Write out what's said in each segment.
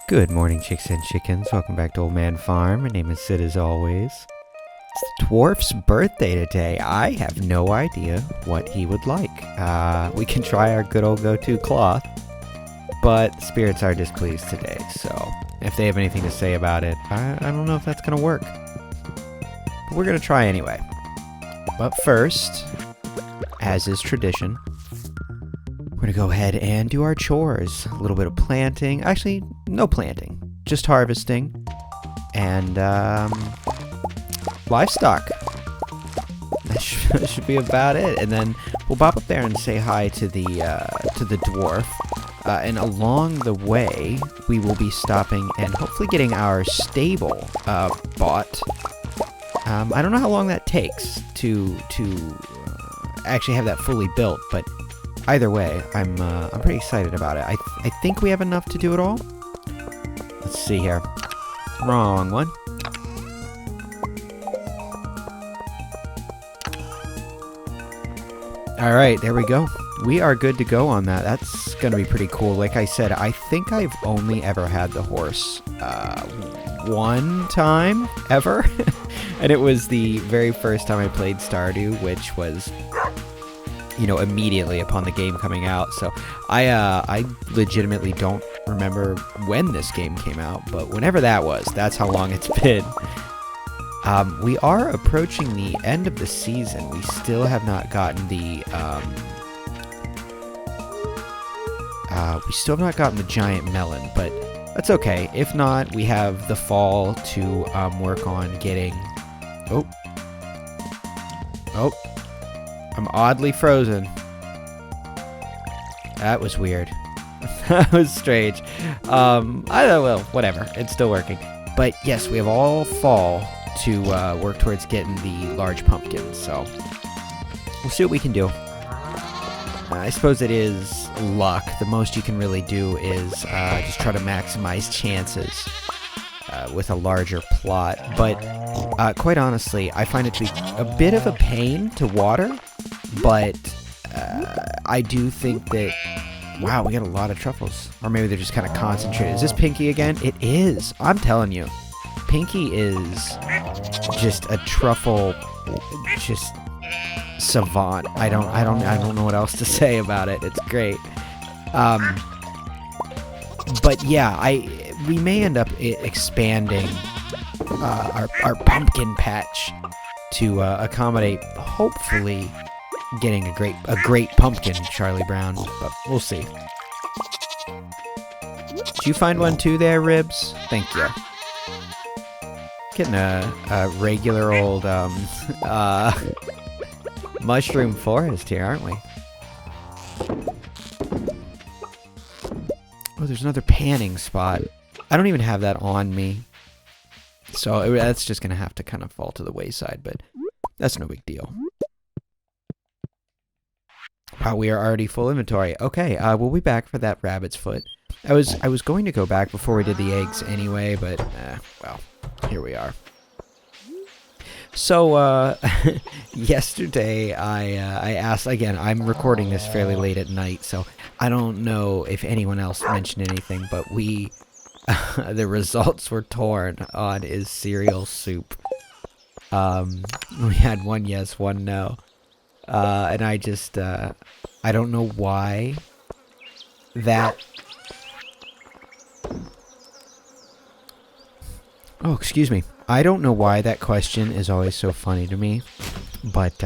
Good morning, chicks and chickens. Welcome back to Old Man Farm. My name is Sid as always. It's the Dwarf's birthday today. I have no idea what he would like. We can try our good old go-to cloth, but spirits are displeased today, so if they have anything to say about it, I don't know if that's going to work. But we're going to try anyway. But first, as is tradition, we're going to go ahead and do our chores. A little bit of planting. Actually, no planting. Just harvesting. And, livestock. That should be about it. And then we'll bop up there and say hi to the dwarf. And along the way, we will be stopping and hopefully getting our stable bought. I don't know how long that takes to actually have that fully built, but either way, I'm pretty excited about it. I think we have enough to do it all. Let's see here. Wrong one. Alright, there we go. We are good to go on that. That's going to be pretty cool. Like I said, I think I've only ever had the horse one time ever. And it was the very first time I played Stardew, which was, you know, immediately upon the game coming out. So I legitimately don't remember when this game came out, but whenever that was, that's how long it's been. We are approaching the end of the season. We still have not gotten the giant melon, but that's okay. If not, we have the fall to work on getting. Oh, I'm oddly frozen. That was weird. That was strange. I don't know, well, whatever. It's still working. But yes, we have all fall to work towards getting the large pumpkins, so we'll see what we can do. I suppose it is luck. The most you can really do is just try to maximize chances with a larger plot. But quite honestly, I find it to be a bit of a pain to water, but I do think that, wow, we got a lot of truffles. Or maybe they're just kind of concentrated. Is this Pinky again? It is. I'm telling you. Pinky is just a truffle, just savant. I don't know what else to say about it. It's great. But yeah, we may end up expanding our pumpkin patch to accommodate, hopefully, getting a great pumpkin, Charlie Brown. But we'll see. Did you find one too there, Ribs? Thank you. Getting a regular old mushroom forest here, aren't we? Oh, there's another panning spot. I don't even have that on me, so that's just gonna have to kind of fall to the wayside, but that's no big deal. Wow, we are already full inventory. Okay, we'll be back for that rabbit's foot. I was going to go back before we did the eggs anyway, but well, here we are. So yesterday I asked again. I'm recording this fairly late at night, so I don't know if anyone else mentioned anything, but we the results were torn on is cereal soup. We had one yes, one no. And I just, I don't know why that... Oh, excuse me. I don't know why that question is always so funny to me, but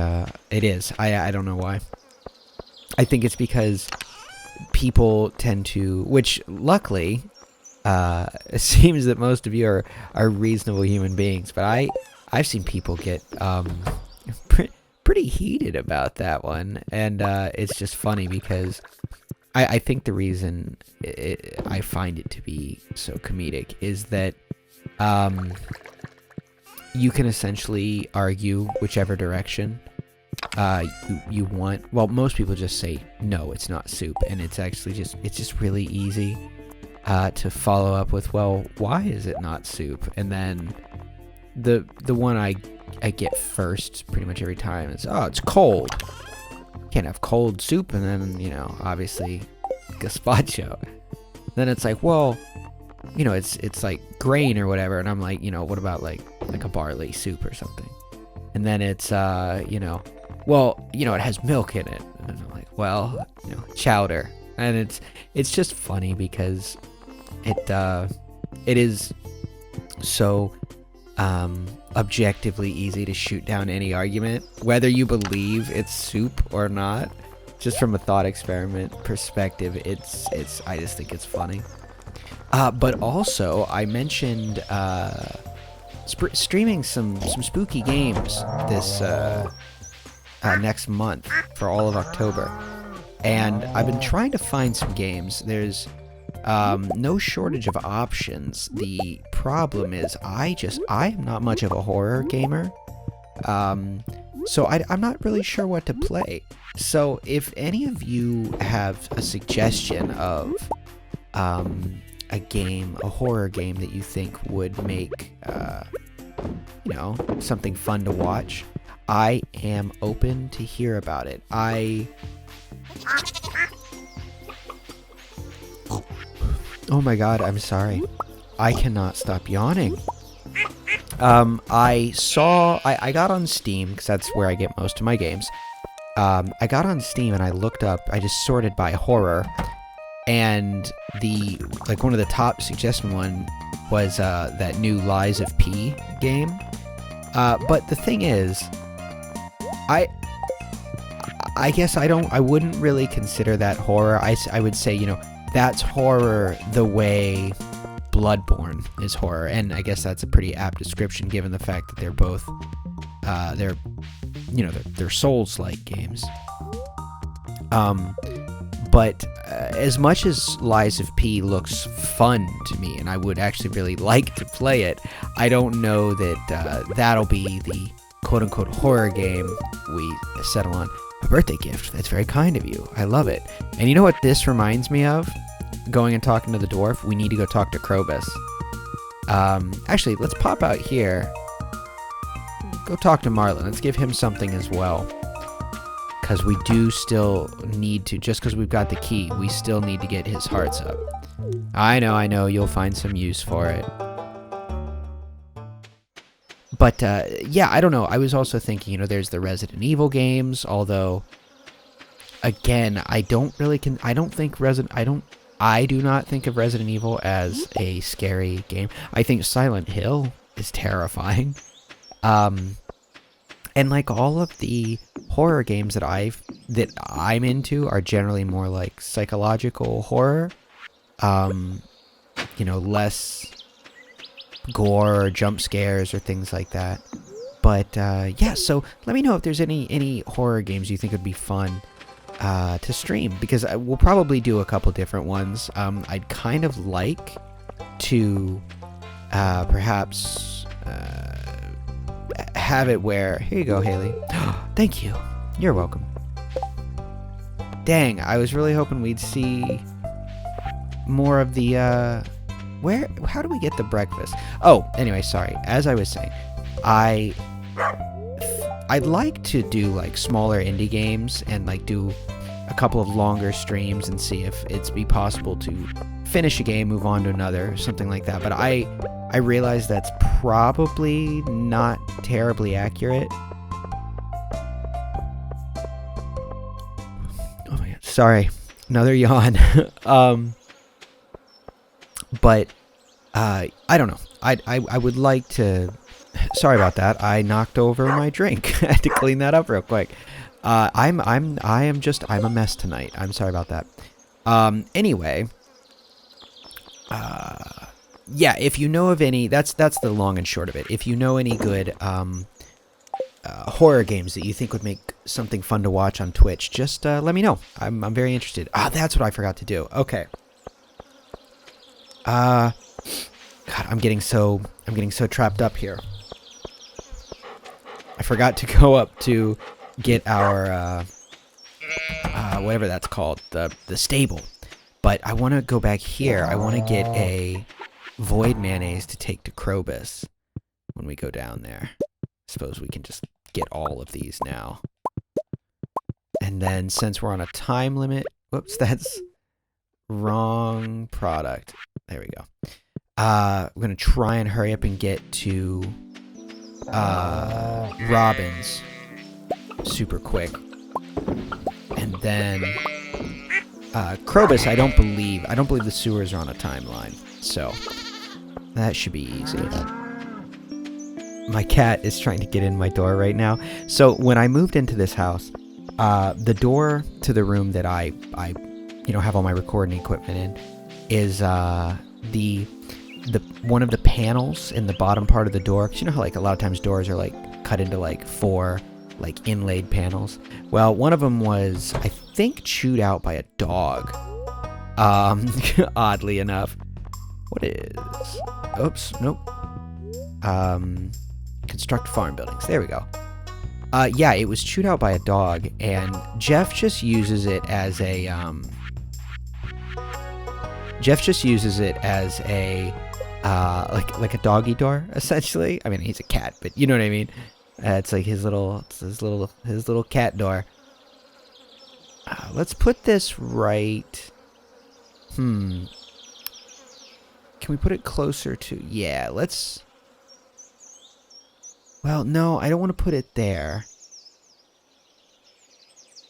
it is. I don't know why. I think it's because people tend to, which luckily, it seems that most of you are reasonable human beings, but I've seen people get pretty heated about that one, and it's just funny because I think the reason I find it to be so comedic is that you can essentially argue whichever direction you want. Well, most people just say no, it's not soup, and it's actually just really easy to follow up with, well, why is it not soup? And then the one I get first pretty much every time is, oh, it's cold. Can't have cold soup, and then, you know, obviously gazpacho. Then it's like, well, you know, it's like grain or whatever. And I'm like, you know, what about like a barley soup or something? And then it's, you know, well, you know, it has milk in it. And I'm like, well, you know, chowder. And it's just funny because it is so objectively easy to shoot down any argument, whether you believe it's soup or not. Just from a thought experiment perspective, I just think it's funny. But also, I mentioned streaming some spooky games this next month for all of October, and I've been trying to find some games. There's no shortage of options. The problem is I am not much of a horror gamer, so I'm not really sure what to play. So if any of you have a suggestion of a horror game that you think would make you know, something fun to watch, I am open to hear about it. Oh my god, I'm sorry. I cannot stop yawning. I got on Steam, because that's where I get most of my games. I got on Steam and I looked up, I just sorted by horror, and one of the top suggested one was that new Lies of P game. But the thing is, I guess I wouldn't really consider that horror. I would say, you know, that's horror the way Bloodborne is horror, and I guess that's a pretty apt description given the fact that they're both they're Souls-like games. But as much as Lies of P looks fun to me, and I would actually really like to play it, I don't know that that'll be the quote-unquote horror game we settle on. A birthday gift. That's very kind of you. I love it. And you know what this reminds me of? Going and talking to the dwarf. We need to go talk to Krobus. Actually, let's pop out here. Go talk to Marlin. Let's give him something as well. Because we do still need to, just because we've got the key, we still need to get his hearts up. I know, you'll find some use for it. But, yeah, I don't know. I was also thinking, you know, there's the Resident Evil games, although, again, I do not think of Resident Evil as a scary game. I think Silent Hill is terrifying. And like all of the horror games that I'm into are generally more like psychological horror. You know, less gore or jump scares or things like that. But yeah, so let me know if there's any horror games you think would be fun to stream, because we'll probably do a couple different ones. I'd kind of like to perhaps have it where, here you go, Haley. Thank you. You're welcome. Dang, I was really hoping we'd see more of the how do we get the breakfast? Oh, anyway, sorry. As I was saying, I'd like to do like smaller indie games and like do a couple of longer streams and see if it's be possible to finish a game, move on to another, something like that. But I realize that's probably not terribly accurate. Oh my god, sorry. Another yawn. But I don't know. I would like to. Sorry about that. I knocked over my drink. I had to clean that up real quick. I'm a mess tonight. I'm sorry about that. Anyway. Yeah, if you know of any, that's the long and short of it. If you know any good horror games that you think would make something fun to watch on Twitch, just let me know. I'm very interested. That's what I forgot to do. Okay. God, I'm getting so trapped up here. I forgot to go up to get our whatever that's called, the stable. But I want to go back here. I want to get a void mayonnaise to take to Krobus when we go down there. I suppose we can just get all of these now. And then since we're on a time limit, whoops, that's wrong product. There we go. We're going to try and hurry up and get to Robin's super quick. And then Krobus, I don't believe the sewers are on a timeline. So that should be easy. My cat is trying to get in my door right now. So when I moved into this house, the door to the room that I have all my recording equipment in is the one of the panels in the bottom part of the door. 'Cause you know how like a lot of times doors are like cut into like 4 like inlaid panels. Well, one of them was, I think, chewed out by a dog. Oddly enough. What is? Oops, nope. Construct farm buildings. There we go. Yeah, it was chewed out by a dog, and Jeff just uses it as a like a doggy door, essentially. I mean, he's a cat, but you know what I mean. It's like his little cat door. Let's put this right. Can we put it closer to? Yeah, let's. Well, no, I don't want to put it there.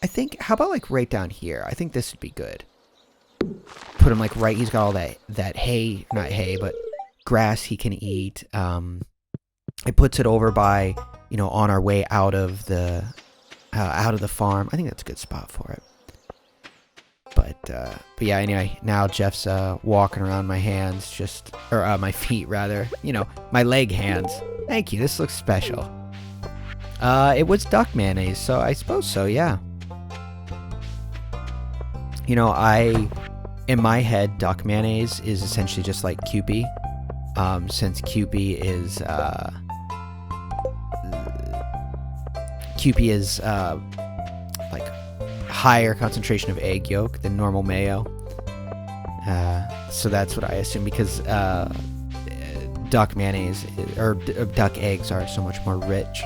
I think, how about like right down here? I think this would be good. Put him like right, he's got all that hay, not hay, but grass he can eat. It puts it over by, on our way out of the farm. I think that's a good spot for it. But yeah, anyway, now Jeff's walking around my hands, or my feet rather, my leg hands. Thank you, this looks special. It was duck mayonnaise, so I suppose so, yeah. In my head, duck mayonnaise is essentially just like Kewpie, since Kewpie is like higher concentration of egg yolk than normal mayo. So that's what I assume, because duck mayonnaise or duck eggs are so much more rich.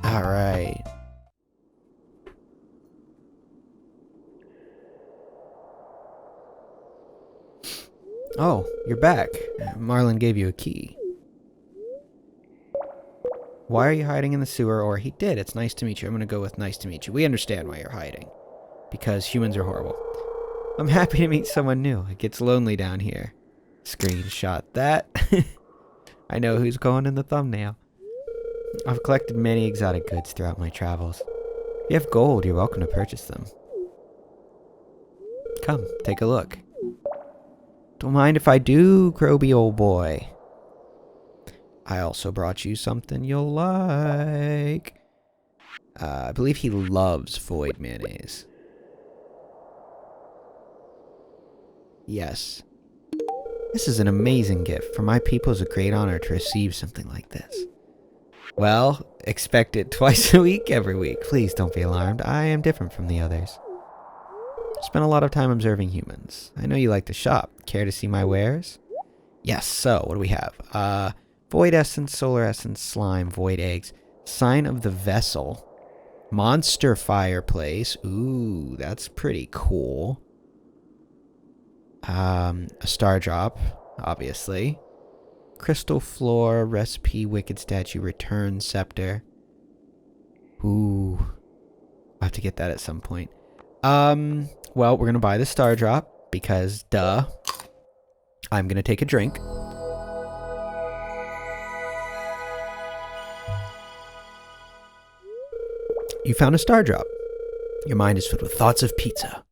All right. Oh, you're back. Marlin gave you a key. Why are you hiding in the sewer? Or he did. It's nice to meet you. I'm going to go with nice to meet you. We understand why you're hiding. Because humans are horrible. I'm happy to meet someone new. It gets lonely down here. Screenshot that. I know who's going in the thumbnail. I've collected many exotic goods throughout my travels. If you have gold, you're welcome to purchase them. Come, take a look. Don't mind if I do, Kroby old boy. I also brought you something you'll like. I believe he loves void mayonnaise. Yes. This is an amazing gift. For my people, it's a great honor to receive something like this. Well, expect it twice a week, every week. Please don't be alarmed. I am different from the others. Spent a lot of time observing humans. I know you like to shop. Care to see my wares? Yes, so what do we have? Void essence, solar essence, slime, void eggs, sign of the vessel, monster fireplace. Ooh, that's pretty cool. A star drop, obviously. Crystal floor, recipe, wicked statue, return scepter. Ooh, I'll have to get that at some point. Well, we're gonna buy the star drop because, duh. I'm gonna take a drink. You found a star drop. Your mind is filled with thoughts of pizza.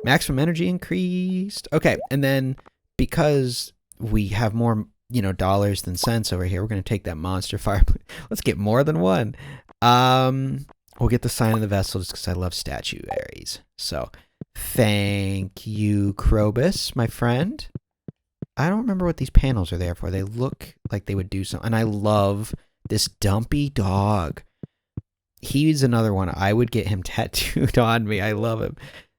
Maximum energy increased. Okay, and then because we have more, dollars than cents over here, we're gonna take that monster fireplace. Let's get more than one. We'll get the sign of the vessel just because I love statuaries. So, thank you, Krobus, my friend. I don't remember what these panels are there for. They look like they would do something. And I love this dumpy dog. He's another one. I would get him tattooed on me. I love him.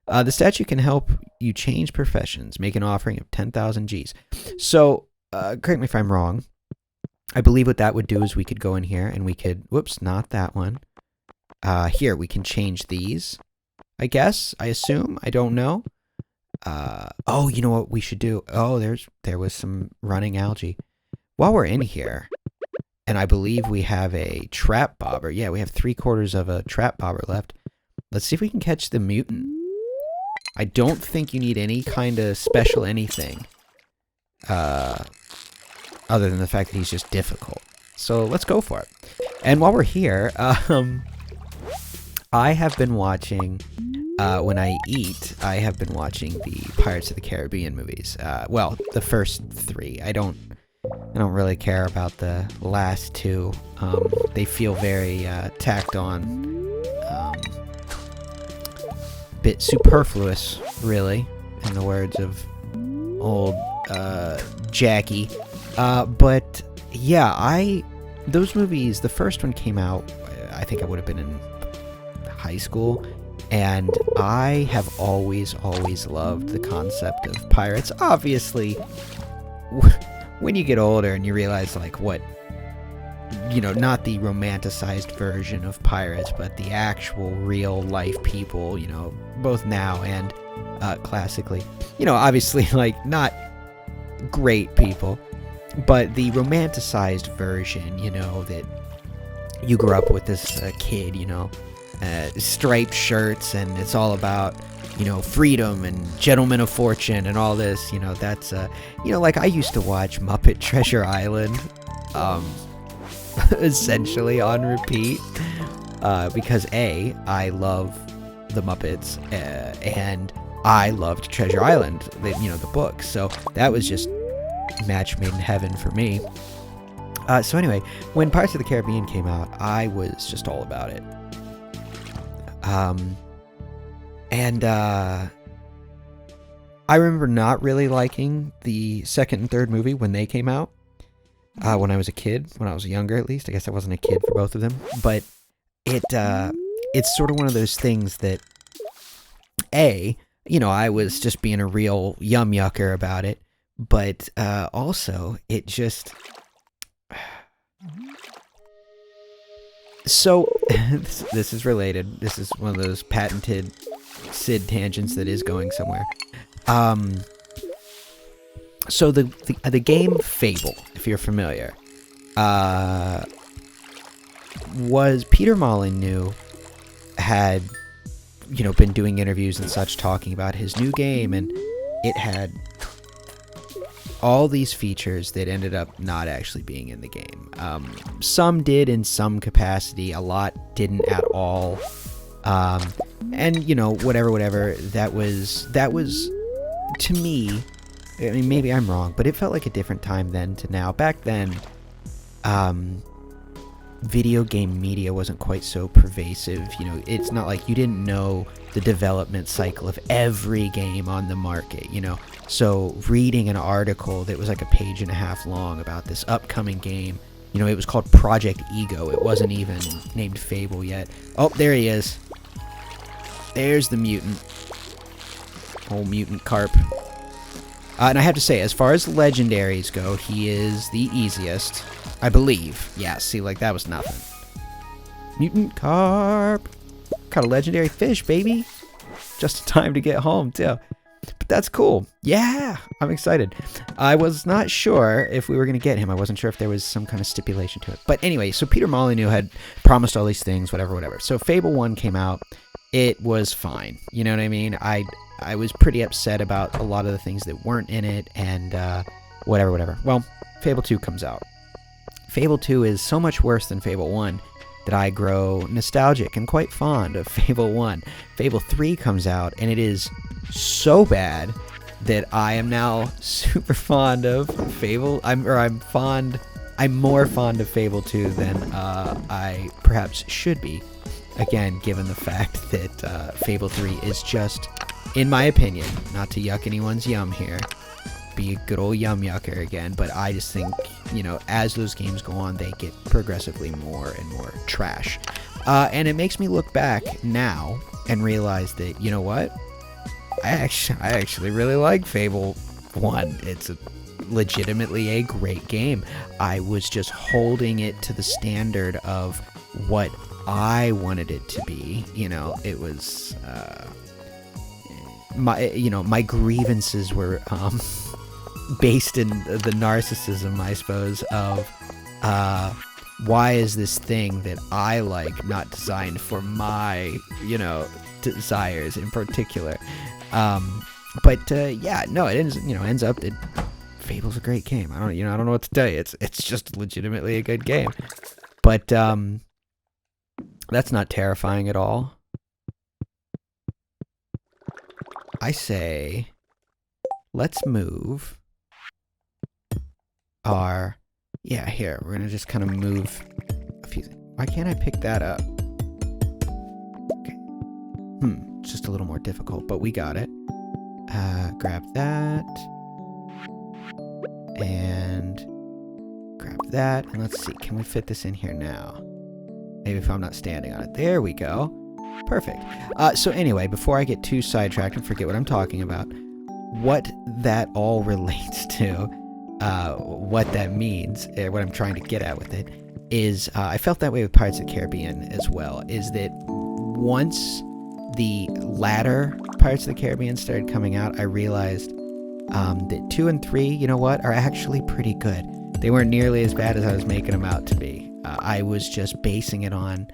The statue can help you change professions. Make an offering of 10,000 Gs. So, correct me if I'm wrong. I believe what that would do is we could go in here and we could... Whoops, not that one. Here, we can change these. I guess. I assume. I don't know. Oh, you know what we should do? Oh, there was some running algae. While we're in here, and I believe we have a trap bobber. Yeah, we have 3/4 of a trap bobber left. Let's see if we can catch the mutant. I don't think you need any kind of special anything. Other than the fact that he's just difficult. So let's go for it. And while we're here, I have been watching, when I eat, I have been watching the Pirates of the Caribbean movies. Well, the first 3. I don't really care about the last 2. They feel very tacked on. Bit superfluous, really, in the words of old Jackie. But yeah, those movies, the first one came out, I think I would have been in high school, and I have always loved the concept of pirates. Obviously, when you get older and you realize, like, what, you know, not the romanticized version of pirates, but the actual real life people, you know, both now and classically, you know, obviously, like, not great people, but the romanticized version, you know, that you grew up with this kid, you know, striped shirts, and it's all about, you know, freedom and gentlemen of fortune and all this, you know, that's, you know, like, I used to watch Muppet Treasure Island, essentially on repeat, because I love the Muppets, and I loved Treasure Island, you know, the book, so that was just match made in heaven for me. So anyway, when Pirates of the Caribbean came out, I was just all about it. And I remember not really liking the second and third movie when they came out. When I was a kid, when I was younger at least. I guess I wasn't a kid for both of them. But it's sort of one of those things that, you know, I was just being a real yum yucker about it. But also, it just... So, this is related. This is one of those patented Sid tangents that is going somewhere. So the game Fable, if you're familiar, was Peter Molyneux had, you know, been doing interviews and such talking about his new game, and it had all these features that ended up not actually being in the game. Some did in some capacity, a lot didn't at all. And, you know, whatever, that was, to me, I mean, maybe I'm wrong, but it felt like a different time then to now. Back then, video game media wasn't quite so pervasive. You know, it's not like you didn't know the development cycle of every game on the market, you know. So reading an article that was like a page and a half long about this upcoming game, you know, it was called Project Ego. It wasn't even named Fable yet. Oh, there he is. There's the mutant. Old mutant carp. And I have to say, as far as legendaries go, he is the easiest, I believe. Yeah, see, like, that was nothing. Mutant carp. Caught a legendary fish, baby. Just in time to get home, too. But that's cool. Yeah, I'm excited. I was not sure if we were going to get him. I wasn't sure if there was some kind of stipulation to it. But anyway, so Peter Molyneux had promised all these things, whatever. So Fable 1 came out. It was fine. You know what I mean? I was pretty upset about a lot of the things that weren't in it, and whatever. Well, Fable 2 comes out. Fable 2 is so much worse than Fable 1 that I grow nostalgic and quite fond of Fable 1. Fable 3 comes out, and it is so bad that I am now super fond of Fable. I'm more fond of Fable 2 than I perhaps should be. Again, given the fact that Fable 3 is just, in my opinion, not to yuck anyone's yum here, be a good old yum yucker again, but I just think, you know, as those games go on, they get progressively more and more trash. And it makes me look back now and realize that, you know what? I actually really like Fable 1. It's legitimately a great game. I was just holding it to the standard of what I wanted it to be. You know, it was my grievances were based in the narcissism, I suppose, of why is this thing that I like not designed for my, desires in particular. But yeah, no, it ends up that Fable's a great game. I don't know what to tell you. It's just legitimately a good game. But that's not terrifying at all. I say, let's move our... Yeah, here, we're going to just kind of move a few things. Why can't I pick that up? Okay. It's just a little more difficult, but we got it. Grab that. And grab that. And let's see, can we fit this in here now? Maybe if I'm not standing on it. There we go. Perfect. So anyway, before I get too sidetracked and forget what I'm talking about, what that all relates to, what that means, what I'm trying to get at with it, is I felt that way with Pirates of the Caribbean as well, is that once the latter Pirates of the Caribbean started coming out, I realized that 2 and 3, you know what, are actually pretty good. They weren't nearly as bad as I was making them out to be. I was just basing it on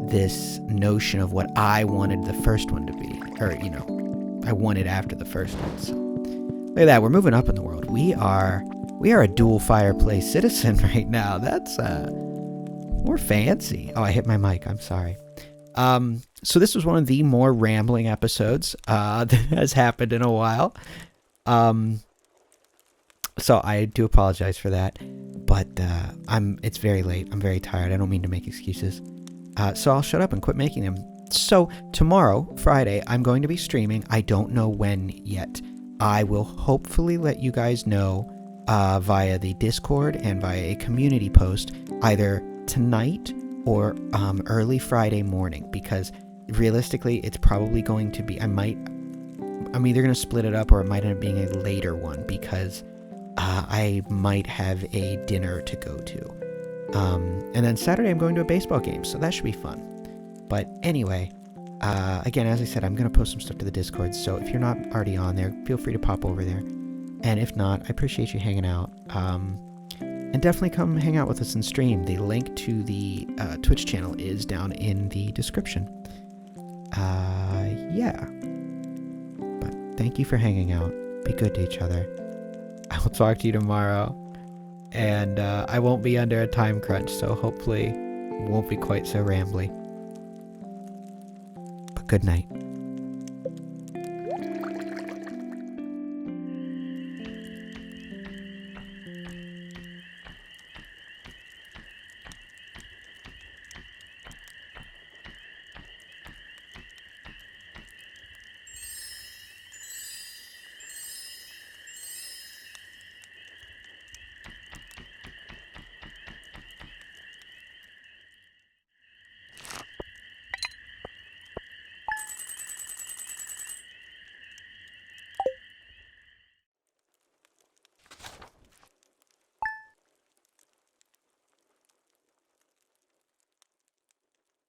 this notion of what I wanted the first one to be, or, I wanted after the first one. So, look at that, we're moving up in the world. We are a dual fireplace citizen right now. That's, we're fancy. Oh, I hit my mic, I'm sorry. So this was one of the more rambling episodes, that has happened in a while. So I do apologize for that, but, it's very late. I'm very tired. I don't mean to make excuses. So I'll shut up and quit making them. So tomorrow, Friday, I'm going to be streaming. I don't know when yet. I will hopefully let you guys know via the Discord and via a community post either tonight or early Friday morning, because realistically it's probably going to be, I'm either going to split it up or it might end up being a later one, because I might have a dinner to go to. And then Saturday I'm going to a baseball game, so that should be fun. But anyway, again, as I said, I'm going to post some stuff to the Discord, so if you're not already on there, feel free to pop over there. And if not, I appreciate you hanging out. And definitely come hang out with us and stream. The link to the Twitch channel is down in the description. Yeah. But thank you for hanging out. Be good to each other. I will talk to you tomorrow. And I won't be under a time crunch, so hopefully it won't be quite so rambly. But good night.